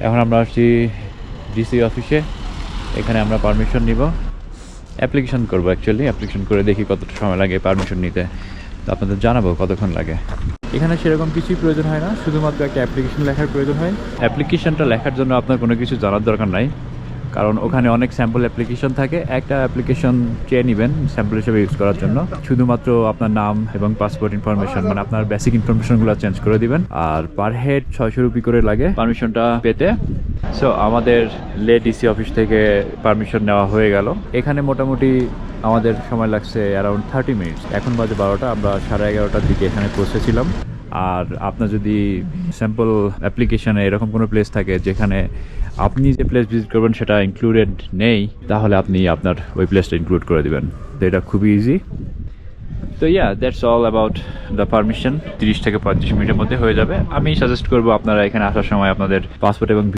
এখন আমরা আসছি ডিসি অফিসে। এখানে আমরা পারমিশন নিব, অ্যাপ্লিকেশন করবো। অ্যাকচুয়ালি অ্যাপ্লিকেশন করে দেখি কতটা সময় লাগে পারমিশন নিতে, তো আপনাদের জানাবো কতক্ষণ লাগে। এখানে সেরকম কিছুই প্রয়োজন হয় না, শুধুমাত্র একটা অ্যাপ্লিকেশন লেখার প্রয়োজন হয়। অ্যাপ্লিকেশনটা লেখার জন্য আপনার কোনো কিছু জানার দরকার নাই, কারণ ওখানে অনেক স্যাম্পল অ্যাপ্লিকেশন থাকে। একটা অ্যাপ্লিকেশন চেয়ে নেবেন স্যাম্পল হিসেবে ইউজ করার জন্য। শুধুমাত্র আপনার নাম এবং পাসপোর্ট ইনফরমেশন, মানে আপনার বেসিক ইনফরমেশনগুলো চেঞ্জ করে দিবেন। আর পার হেড 600 রুপি করে লাগে পারমিশনটা পেতে। সো আমাদের লে ডিসি অফিস থেকে পারমিশন নেওয়া হয়ে গেল। এখানে মোটামুটি আমাদের সময় লাগছে অ্যারাউন্ড 30 মিনিটস। এখন বাজে 12টা, আমরা 11:30টার দিকে এখানে পৌঁছেছিলাম। আর আপনার যদি স্যাম্পল অ্যাপ্লিকেশনে এরকম কোনো প্লেস থাকে যেখানে আপনি যে প্লেস ভিজিট করবেন সেটা ইনক্লুডেড নেই, তাহলে আপনি আপনার ওই প্লেসটা ইনক্লুড করে দিবেন। তো এটা খুবই ইজি। তো that's all about the permission. 30 থেকে 35 মিনিটের মধ্যে হয়ে যাবে। আমি সাজেস্ট করবো আপনারা এখানে আসার সময় আপনাদের পাসপোর্ট এবং